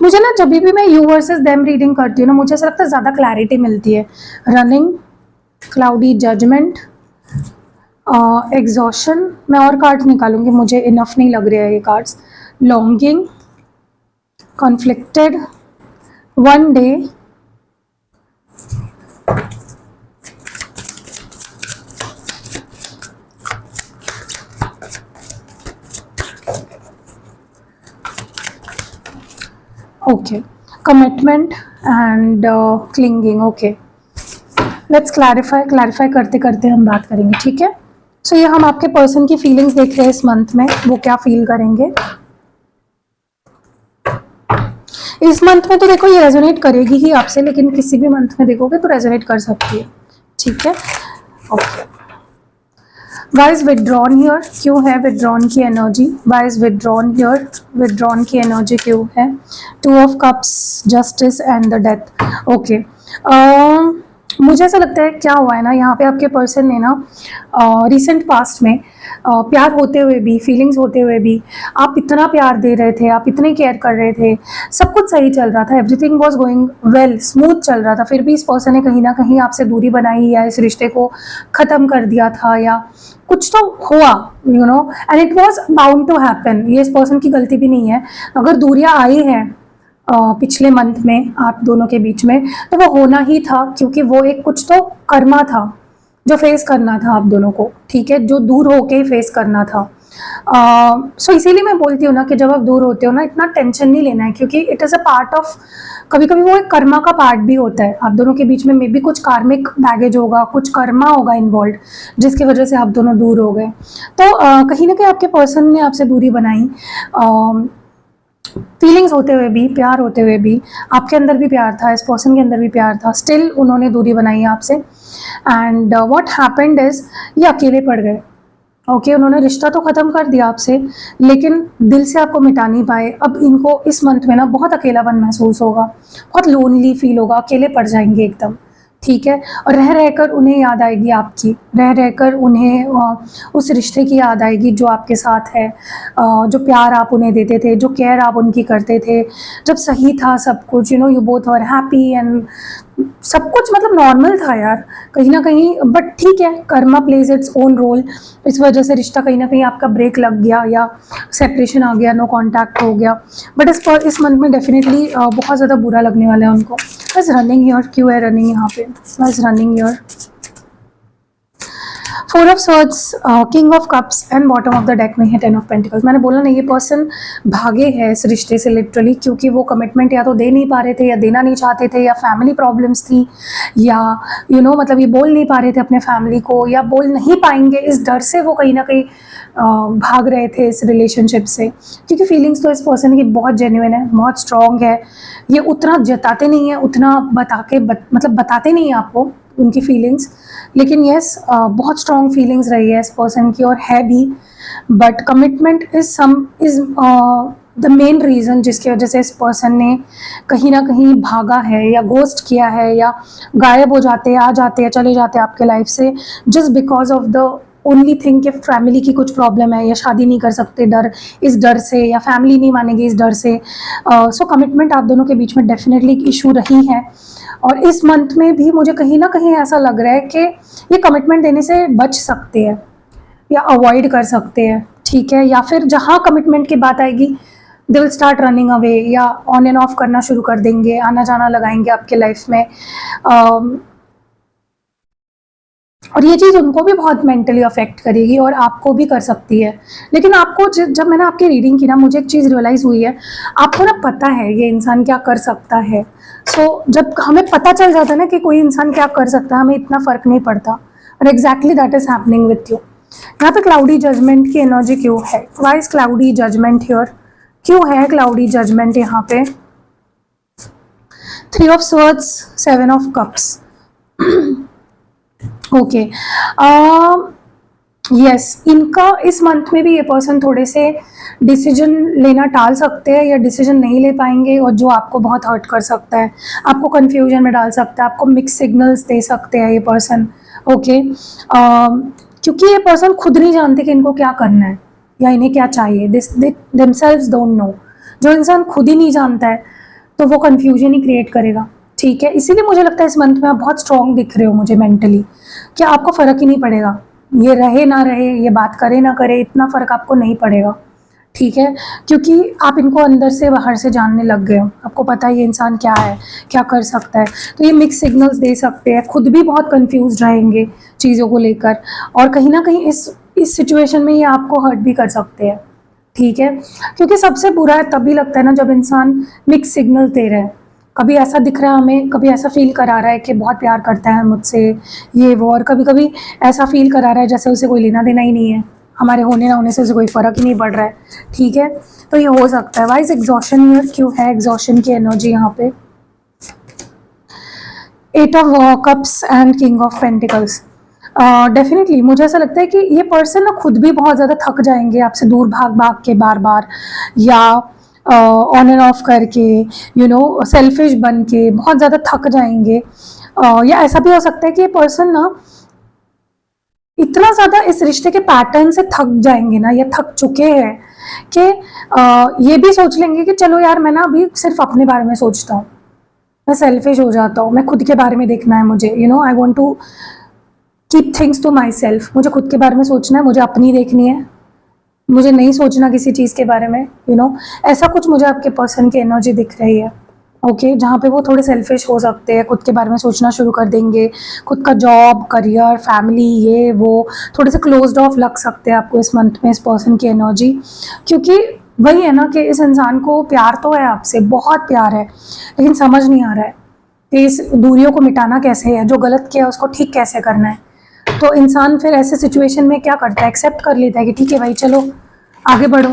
Speaker 1: मुझे ना जब भी मैं यू वर्सेस देम रीडिंग करती हूँ ना, मुझे ऐसा लगता है ज़्यादा क्लैरिटी मिलती है। रनिंग, क्लाउडी जजमेंट, एग्जॉशन, मैं और कार्ड्स निकालूंगी, मुझे इनफ नहीं लग रहे हैं ये cards. Longing, conflicted, one day, okay, commitment and clinging. Okay let's clarify करते करते हम बात करेंगे, ठीक है। सो ये हम आपके पर्सन की फीलिंग्स देख रहे हैं इस मंथ में, वो क्या फील करेंगे इस मंथ में। तो देखो ये रेजोनेट करेगी ही आपसे, लेकिन किसी भी मंथ में देखोगे तो रेजोनेट कर सकती है, ठीक है। Okay why is withdrawn here, क्यों है विदड्रॉन की energy, why is withdrawn here, withdrawn की एनर्जी क्यों है। Two of cups, justice and the death. Okay मुझे ऐसा लगता है क्या हुआ है ना, यहाँ पे आपके पर्सन ने ना रिसेंट पास्ट में प्यार होते हुए भी, फीलिंग्स होते हुए भी, आप इतना प्यार दे रहे थे, आप इतने केयर कर रहे थे, सब कुछ सही चल रहा था, everything was going well, smooth चल रहा था, फिर भी इस पर्सन ने कहीं ना कहीं आपसे दूरी बनाई या इस रिश्ते को ख़त्म कर दिया था, या कुछ तो हुआ and it was bound to happen. ये इस पर्सन की गलती भी नहीं है, अगर दूरियाँ आई हैं पिछले मंथ में आप दोनों के बीच में, तो वो होना ही था, क्योंकि वो एक कुछ तो कर्मा था जो फेस करना था आप दोनों को, ठीक है, जो दूर होके ही फेस करना था। सो इसीलिए मैं बोलती हूँ ना कि जब आप दूर होते हो ना, इतना टेंशन नहीं लेना है, क्योंकि it is a part of, कभी कभी वो एक कर्मा का पार्ट भी होता है। आप दोनों के बीच में मे बी कुछ कार्मिक बैगेज होगा, कुछ कर्मा होगा इन्वॉल्व, जिसकी वजह से आप दोनों दूर हो गए। तो कहीं ना कहीं आपके पर्सन ने आपसे दूरी बनाई, फीलिंग्स होते हुए भी, प्यार होते हुए भी, आपके अंदर भी प्यार था, इस पर्सन के अंदर भी प्यार था, स्टिल उन्होंने दूरी बनाई आपसे। एंड व्हाट हैपेंड इज ये अकेले पड़ गए, ओके उन्होंने रिश्ता तो ख़त्म कर दिया आपसे, लेकिन दिल से आपको मिटा नहीं पाए। अब इनको इस मंथ में ना बहुत अकेलापन महसूस होगा, बहुत लोनली फील होगा, अकेले पड़ जाएंगे एकदम, ठीक है। और रह रहकर उन्हें याद आएगी आपकी, रह रहकर उन्हें उस रिश्ते की याद आएगी जो आपके साथ है, जो प्यार आप उन्हें देते थे, जो केयर आप उनकी करते थे, जब सही था सब कुछ, you know you both were happy and सब कुछ मतलब नॉर्मल था यार कहीं ना कहीं। बट ठीक है, karma plays its own role. इस वजह से रिश्ता कहीं ना कहीं आपका ब्रेक लग गया या सेपरेशन आ गया, नो कांटेक्ट हो गया। बट इस मंथ में डेफिनेटली बहुत ज़्यादा बुरा लगने वाला है उनको। बस रनिंग ईयर क्यों है, रनिंग यहाँ पे, बस running year. 4 of swords, king of cups and bottom of the deck में है 10 ऑफ पेंटिकल्स। मैंने बोला ना ये पर्सन भागे है इस रिश्ते से लिटरली, क्योंकि वो कमिटमेंट या तो दे नहीं पा रहे थे या देना नहीं चाहते थे, या फैमिली प्रॉब्लम्स थी, या मतलब ये बोल नहीं पा रहे थे अपने फैमिली को, या बोल नहीं पाएंगे इस डर से वो कहीं ना कहीं भाग रहे थे इस रिलेशनशिप से। क्योंकि फीलिंग्स तो इस पर्सन की बहुत जेन्युइन है, बहुत स्ट्रॉन्ग है। ये उतना जताते नहीं है, उतना मतलब बताते नहीं है आपको उनकी फीलिंग्स, लेकिन यस बहुत स्ट्रॉन्ग फीलिंग्स रही है इस पर्सन की और है भी। But commitment is the main reason जिसकी वजह से इस पर्सन ने कहीं ना कहीं भागा है या गोस्ट किया है या गायब हो जाते हैं, आ जाते हैं, चले जाते हैं आपके लाइफ से, just because of the only thing कि फैमिली की कुछ प्रॉब्लम है, या शादी नहीं कर सकते डर, इस डर से, या फैमिली नहीं मानेगी इस डर से। सो कमिटमेंट आप दोनों के बीच में डेफिनेटली एक इशू रही है। और इस मंथ में भी मुझे कहीं ना कहीं ऐसा लग रहा है कि ये कमिटमेंट देने से बच सकते हैं या अवॉइड कर सकते हैं, ठीक है। या फिर जहाँ कमिटमेंट की बात आएगी they will start running away या ऑन एंड ऑफ करना शुरू कर देंगे, आना जाना लगाएंगे आपके लाइफ में। और ये चीज़ उनको भी बहुत मेंटली अफेक्ट करेगी और आपको भी कर सकती है। लेकिन आपको जब मैंने आपकी रीडिंग की ना, मुझे एक चीज़ रियलाइज़ हुई है, आपको ना पता है ये इंसान क्या कर सकता है। जब हमें पता चल जाता है ना कि कोई इंसान क्या कर सकता है, हमें इतना फ़र्क नहीं पड़ता। और exactly that is happening with you. यहाँ पे क्लाउडी जजमेंट की एनर्जी क्यों है? Why is cloudy judgment here? क्यों है क्लाउडी जजमेंट यहाँ पे? 3 of swords, 7 of cups. Okay, yes, इनका इस मंथ में भी ये पर्सन थोड़े से डिसीजन लेना टाल सकते हैं या डिसीजन नहीं ले पाएंगे, और जो आपको बहुत हर्ट कर सकता है, आपको कंफ्यूजन में डाल सकता है, आपको मिक्स सिग्नल्स दे सकते हैं ये पर्सन। ओके, क्योंकि ये पर्सन खुद नहीं जानते कि इनको क्या करना है या इन्हें क्या चाहिए। Themselves don't know. जो इंसान खुद ही नहीं जानता है तो वो कंफ्यूजन ही क्रिएट करेगा, ठीक है। इसीलिए मुझे लगता है इस मंथ में आप बहुत स्ट्रॉन्ग दिख रहे हो मुझे मेंटली, कि आपको फ़र्क ही नहीं पड़ेगा, ये रहे ना रहे, ये बात करे ना करे, इतना फ़र्क आपको नहीं पड़ेगा, ठीक है। क्योंकि आप इनको अंदर से बाहर से जानने लग गए हो, आपको पता है ये इंसान क्या है, क्या कर सकता है। तो ये मिक्स सिग्नल्स दे सकते हैं, खुद भी बहुत कंफ्यूज रहेंगे चीज़ों को लेकर, और कहीं ना कहीं इस सिचुएशन में ये आपको हर्ट भी कर सकते हैं, ठीक है। क्योंकि सबसे बुरा तभी लगता है ना जब इंसान मिक्स सिग्नल दे रहा है। कभी ऐसा दिख रहा है हमें, कभी ऐसा फील करा रहा है कि बहुत प्यार करता है मुझसे, ये वो, और कभी कभी ऐसा फील करा रहा है जैसे उसे कोई लेना देना ही नहीं है, हमारे होने ना होने से उसे कोई फ़र्क ही नहीं पड़ रहा है, ठीक है। तो ये हो सकता है। वाइज एग्जॉशन हियर, क्यों है एग्जॉशन की एनर्जी यहाँ पे? 8 of cups and king of pentacles. Definitely मुझे ऐसा लगता है कि ये पर्सन ना खुद भी बहुत ज़्यादा थक जाएंगे आपसे दूर भाग भाग के बार बार, या ऑन एंड ऑफ करके, सेल्फिश बन के बहुत ज़्यादा थक जाएंगे। या ऐसा भी हो सकता है कि ये पर्सन ना इतना ज़्यादा इस रिश्ते के पैटर्न से थक जाएंगे ना, या थक चुके हैं कि ये भी सोच लेंगे कि चलो यार मैं ना अभी सिर्फ अपने बारे में सोचता हूँ, मैं सेल्फिश हो जाता हूँ, मैं खुद के बारे में देखना है मुझे, I want to keep things to myself. मुझे खुद के बारे में सोचना है, मुझे अपनी देखनी है, मुझे नहीं सोचना किसी चीज़ के बारे में, ऐसा कुछ मुझे आपके पर्सन की एनर्जी दिख रही है। ओके, जहाँ पे वो थोड़े सेल्फिश हो सकते हैं, खुद के बारे में सोचना शुरू कर देंगे, खुद का जॉब, करियर, फैमिली, ये वो, थोड़े से क्लोज्ड ऑफ लग सकते हैं आपको इस मंथ में इस पर्सन की एनर्जी। क्योंकि वही है ना कि इस इंसान को प्यार तो है आपसे, बहुत प्यार है, लेकिन समझ नहीं आ रहा है कि इस दूरियों को मिटाना कैसे है, जो गलत किया उसको ठीक कैसे करना है। तो इंसान फिर ऐसे सिचुएशन में क्या करता है, एक्सेप्ट कर लेता है कि ठीक है भाई चलो आगे बढ़ो,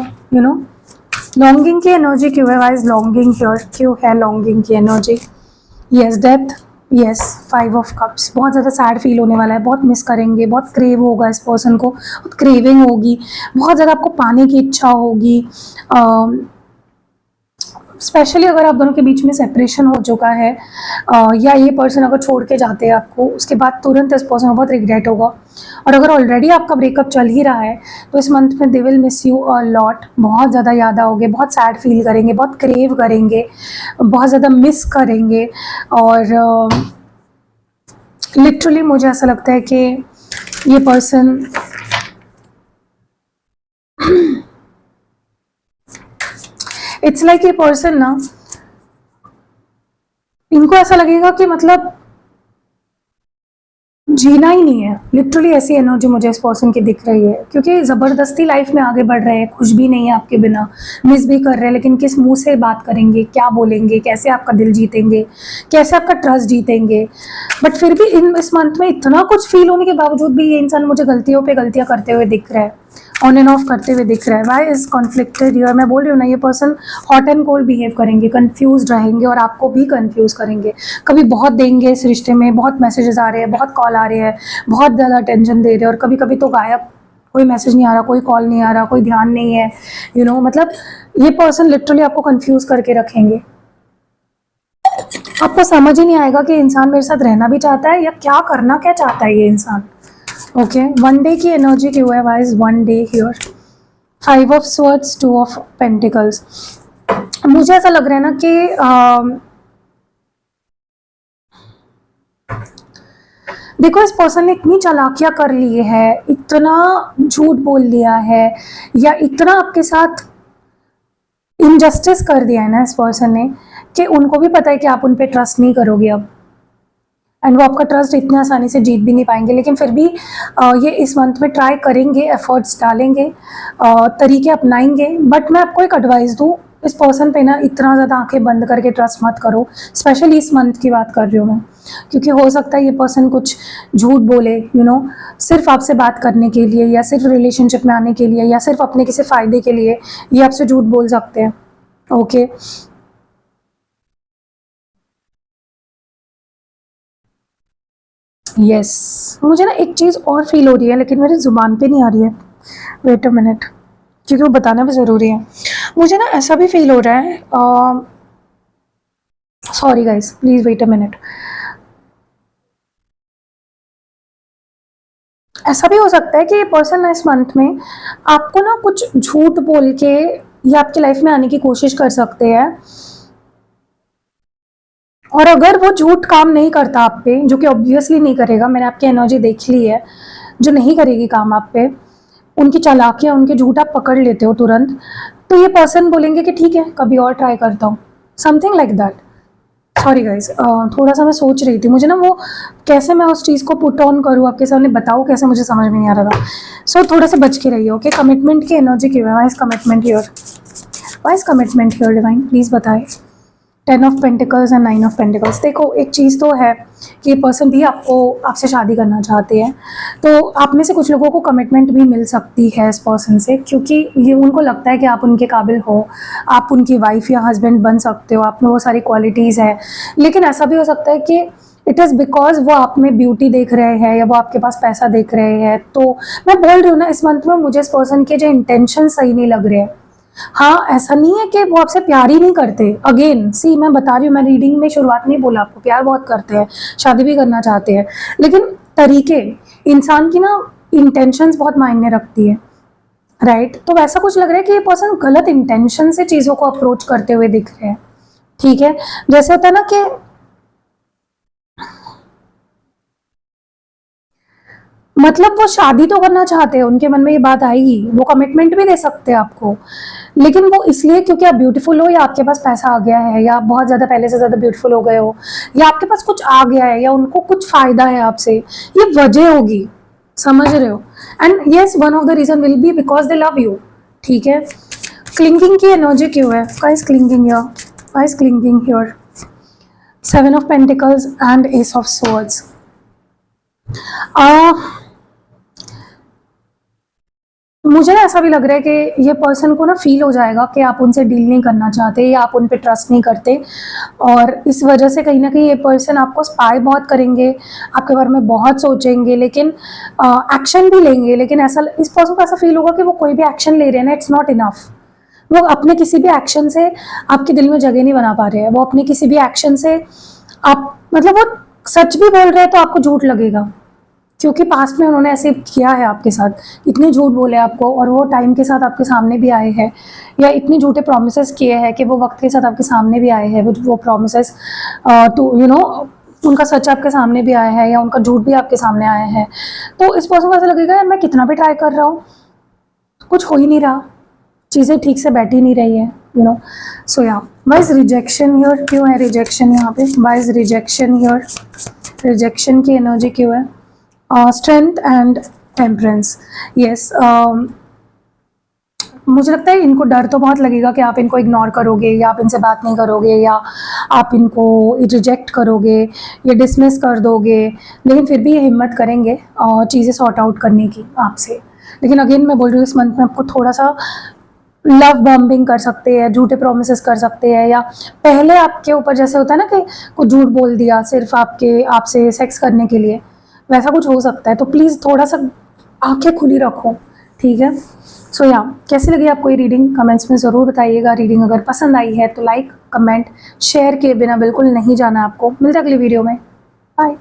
Speaker 1: लॉन्गिंग की एनर्जी क्यों है? वाइज लॉन्गिंग हियर, क्यों है लॉन्गिंग की energy? Yes, death, yes, 5 of cups, बहुत ज़्यादा सैड फील होने वाला है, बहुत मिस करेंगे, बहुत क्रेव होगा इस पर्सन को, बहुत क्रेविंग होगी, बहुत ज़्यादा आपको पाने की इच्छा होगी। स्पेशली अगर आप दोनों के बीच में सेपरेशन हो चुका है, या ये पर्सन अगर छोड़ के जाते हैं आपको, उसके बाद तुरंत इस पर्सन को बहुत रिग्रेट होगा। और अगर ऑलरेडी आपका ब्रेकअप चल ही रहा है तो इस मंथ में they will miss you a lot, बहुत ज़्यादा याद आओगे, बहुत सैड फील करेंगे, बहुत क्रेव करेंगे, बहुत ज़्यादा मिस करेंगे। और लिटरली मुझे ऐसा लगता है कि ये पर्सन इट्स लाइक ये पर्सन ना, इनको ऐसा लगेगा कि मतलब जीना ही नहीं है। लिटरली ऐसी एनर्जी मुझे इस पर्सन की दिख रही है, क्योंकि ज़बरदस्ती लाइफ में आगे बढ़ रहे हैं, खुश भी नहीं है आपके बिना, मिस भी कर रहे हैं, लेकिन किस मुंह से बात करेंगे, क्या बोलेंगे, कैसे आपका दिल जीतेंगे, कैसे आपका ट्रस्ट जीतेंगे। बट फिर भी इस मंथ में इतना कुछ फील होने के बावजूद भी ये इंसान मुझे गलतियों पे गलतियां करते हुए दिख रहा है, ऑन एंड ऑफ करते हुए दिख रहा है। वाई इज कॉन्फ्लिक्टेड हियर, मैं बोल रही हूँ ना, ये person hot and cold behave करेंगे, कंफ्यूज रहेंगे और आपको भी कंफ्यूज करेंगे। कभी बहुत देंगे इस रिश्ते में, बहुत मैसेजेस आ रहे हैं, बहुत कॉल आ रहे हैं, बहुत ज़्यादा अटेंशन दे रहे हैं, और कभी कभी तो गायब, कोई मैसेज नहीं आ रहा, कोई कॉल नहीं आ रहा, कोई ध्यान नहीं है, मतलब ये पर्सन लिटरली आपको कंफ्यूज करके रखेंगे। आपको समझ ही नहीं आएगा कि इंसान मेरे साथ रहना भी चाहता है या क्या करना क्या चाहता है ये इंसान। ओके, वन डे की एनर्जी क्यों है, why is one day here, 5 of swords, 2 of pentacles. मुझे ऐसा लग रहा है ना कि देखो, इस पर्सन ने इतनी चालाकियां कर ली है, इतना झूठ बोल लिया है, या इतना आपके साथ इनजस्टिस कर दिया है ना इस पर्सन ने, कि उनको भी पता है कि आप उन पे ट्रस्ट नहीं करोगे अब, एंड वो आपका ट्रस्ट इतनी आसानी से जीत भी नहीं पाएंगे। लेकिन फिर भी ये इस मंथ में ट्राई करेंगे, एफर्ट्स डालेंगे, तरीके अपनाएंगे। बट मैं आपको एक एडवाइस दूँ, इस पर्सन पे ना इतना ज़्यादा आंखें बंद करके ट्रस्ट मत करो, स्पेशली इस मंथ की बात कर रही हूँ मैं, क्योंकि हो सकता है ये पर्सन कुछ झूठ बोले, सिर्फ आपसे बात करने के लिए, या सिर्फ रिलेशनशिप में आने के लिए, या सिर्फ अपने किसी फ़ायदे के लिए ये आपसे झूठ बोल सकते हैं। ओके, यस, मुझे ना एक चीज़ और फील हो रही है, लेकिन मेरी ज़ुबान पे नहीं आ रही है। वेट अ मिनट, क्योंकि वो बताना भी ज़रूरी है। मुझे ना ऐसा भी फील हो रहा है, sorry guys, please wait a minute. ऐसा भी हो सकता है कि ये पर्सन इस मंथ में आपको ना कुछ झूठ बोल के या आपकी लाइफ में आने की कोशिश कर सकते हैं, और अगर वो झूठ काम नहीं करता आप पे, जो कि ऑब्वियसली नहीं करेगा, मैंने आपकी एनर्जी देख ली है, जो नहीं करेगी काम आप पे, उनकी चालाकियाँ, उनके झूठ आप पकड़ लेते हो तुरंत, तो ये पर्सन बोलेंगे कि ठीक है, कभी और ट्राई करता हूँ, something like that. Sorry guys, थोड़ा सा मैं सोच रही थी, मुझे ना वो कैसे मैं उस चीज़ को पुट ऑन करूँ, आपके सामने बताऊँ कैसे, मुझे समझ में नहीं आ रहा था। सो थोड़ा सा बच के रहिए। ओके, कमिटमेंट की एनर्जी क्यों है, why is commitment here, why is commitment here divine, please बताएं। 10 of pentacles and 9 of pentacles. देखो, एक चीज़ तो है कि ये पर्सन भी आपसे शादी करना चाहते हैं, तो आप में से कुछ लोगों को कमिटमेंट भी मिल सकती है इस पर्सन से, क्योंकि ये उनको लगता है कि आप उनके काबिल हो, आप उनकी वाइफ या हस्बैंड बन सकते हो, आप में वो सारी क्वालिटीज़ है। लेकिन ऐसा भी हो सकता है कि इट इज़ बिकॉज वो आप में ब्यूटी देख रहे हैं, या वो आपके पास पैसा देख रहे हैं। तो मैं बोल रही हूँ ना, इस मंथ में मुझे इस पर्सन के जो इंटेंशन सही नहीं लग रहे हैं। हाँ, ऐसा नहीं है कि वो आपसे प्यार ही नहीं करते। अगेन सी, मैं बता रही हूँ, मैं रीडिंग में शुरुआत नहीं बोला आपको, प्यार बहुत करते हैं, शादी भी करना चाहते हैं, लेकिन तरीके, इंसान की ना इंटेंशंस बहुत मायने रखती है, राइट। तो वैसा कुछ लग रहा है कि ये पर्सन गलत इंटेंशन से चीज़ों को अप्रोच करते हुए दिख रहे हैं। ठीक है, जैसे होता है ना कि मतलब वो शादी तो करना चाहते हैं, उनके मन में ये बात आएगी, वो कमिटमेंट भी दे सकते हैं आपको, लेकिन वो इसलिए क्योंकि आप ब्यूटीफुल हो, या आपके पास पैसा आ गया है, या आप बहुत ज़्यादा पहले से ज़्यादा ब्यूटीफुल हो गए हो, या आपके पास कुछ आ गया है, या उनको कुछ फ़ायदा है आपसे, ये वजह होगी, समझ रहे हो। And yes, one of the reason will be because they love you. ठीक है, क्लिंगिंग की एनर्जी क्यों है, guys clinging here, guys clinging here, 7 of pentacles and S of swords. मुझे ना ऐसा भी लग रहा है कि ये पर्सन को ना फील हो जाएगा कि आप उनसे डील नहीं करना चाहते या आप उन पे ट्रस्ट नहीं करते, और इस वजह से कहीं ना कहीं ये पर्सन आपको स्पाई बहुत करेंगे, आपके बारे में बहुत सोचेंगे, लेकिन एक्शन भी लेंगे। लेकिन ऐसा इस पर्सन को ऐसा फील होगा कि वो कोई भी एक्शन ले रहे हैं ना, इट्स नॉट इनफ। वो अपने किसी भी एक्शन से आपके दिल में जगह नहीं बना पा रहे हैं। वो अपने किसी भी एक्शन से आप मतलब वो सच भी बोल रहे हैं तो आपको झूठ लगेगा, क्योंकि पास्ट में उन्होंने ऐसे किया है आपके साथ, इतने झूठ बोले आपको, और वो टाइम के साथ आपके सामने भी आए हैं, या इतने झूठे प्रॉमिसेस किए हैं कि वो वक्त के साथ आपके सामने भी आए हैं। वो प्रॉमिसेस तो उनका सच आपके सामने भी आया है या उनका झूठ भी आपके सामने आया है। तो इस पर्सन को ऐसा लगेगा यार मैं कितना भी ट्राई कर रहा हूँ, कुछ हो ही नहीं रहा, चीज़ें ठीक से बैठ ही नहीं रही है, सो या वाई इज रिजेक्शन हियर? क्यों है रिजेक्शन यहाँ पे? Why is rejection here? Rejection की एनर्जी क्यों है? Strength and temperance. यस, मुझे लगता है इनको डर तो बहुत लगेगा कि आप इनको इग्नोर करोगे, या आप इनसे बात नहीं करोगे, या आप इनको रिजेक्ट करोगे या डिसमिस कर दोगे, लेकिन फिर भी ये हिम्मत करेंगे चीज़ें सॉर्ट आउट करने की आपसे। लेकिन अगेन मैं बोल रही हूँ इस मंथ में आपको थोड़ा सा लव बॉम्बिंग कर सकते हैं, झूठे प्रोमिसेस कर सकते हैं, या पहले आपके ऊपर जैसे होता है ना कि कुछ झूठ बोल दिया सिर्फ आपसे सेक्स करने के लिए, वैसा कुछ हो सकता है। तो प्लीज़ थोड़ा सा आंखें खुली रखो, ठीक है? सो या कैसी लगी आपको ये रीडिंग कमेंट्स में ज़रूर बताइएगा। रीडिंग अगर पसंद आई है तो लाइक कमेंट शेयर किए बिना बिल्कुल नहीं जाना आपको। मिलते हैं अगली वीडियो में, बाय।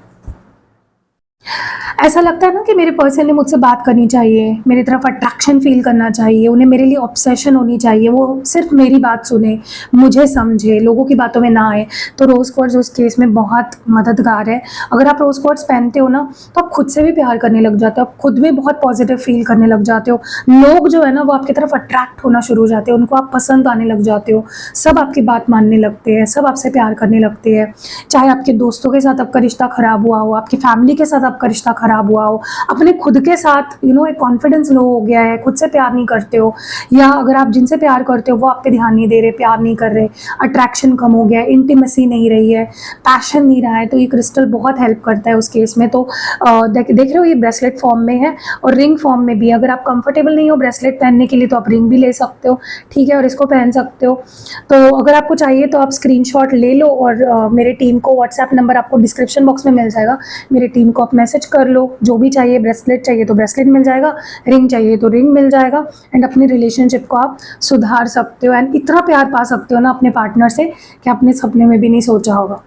Speaker 1: ऐसा लगता है ना कि मेरे पर्सन ने मुझसे बात करनी चाहिए, मेरी तरफ अट्रैक्शन फील करना चाहिए, उन्हें मेरे लिए ऑब्सेशन होनी चाहिए, वो सिर्फ मेरी बात सुने, मुझे समझे, लोगों की बातों में ना आए। तो रोज़ क्वार्ट्ज उस केस में बहुत मददगार है। अगर आप रोज़ क्वार्ट्ज पहनते हो ना तो आप खुद से भी प्यार करने लग जाते हो, आप खुद भी बहुत पॉजिटिव फील करने लग जाते हो। लोग जो है ना वो आपकी तरफ अट्रैक्ट होना शुरू हो जाते हैं, उनको आप पसंद आने लग जाते हो, सब आपकी बात मानने लगते हैं, सब आपसे प्यार करने लगते हैं। चाहे आपके दोस्तों के साथ आपका रिश्ता ख़राब हुआ हो, आपकी फैमिली के साथ आपका रिश्ता ख़राब हुआ हो, अपने खुद के साथ एक कॉन्फिडेंस लो हो गया है, खुद से प्यार नहीं करते हो, या अगर आप जिनसे प्यार करते हो वो आप पे ध्यान नहीं दे रहे, प्यार नहीं कर रहे, अट्रैक्शन कम हो गया है, इंटीमेसी नहीं रही है, पैशन नहीं रहा है, तो ये क्रिस्टल बहुत हेल्प करता है उस केस में। तो देख रहे हो ये ब्रेसलेट फॉर्म में है और रिंग फॉर्म में भी। अगर आप कंफर्टेबल नहीं हो ब्रेसलेट पहनने के लिए तो आप रिंग भी ले सकते हो, ठीक है, और इसको पहन सकते हो। तो अगर आपको चाहिए तो आप स्क्रीनशॉट ले लो, और मेरे टीम को व्हाट्सएप नंबर आपको डिस्क्रिप्शन बॉक्स में मिल जाएगा, मेरे टीम को आप मैसेज कर लो। जो भी चाहिए, ब्रेसलेट चाहिए तो ब्रेसलेट मिल जाएगा, रिंग चाहिए तो रिंग मिल जाएगा, एंड अपनी रिलेशनशिप को आप सुधार सकते हो, एंड इतना प्यार पा सकते हो ना अपने पार्टनर से कि आपने सपने में भी नहीं सोचा होगा।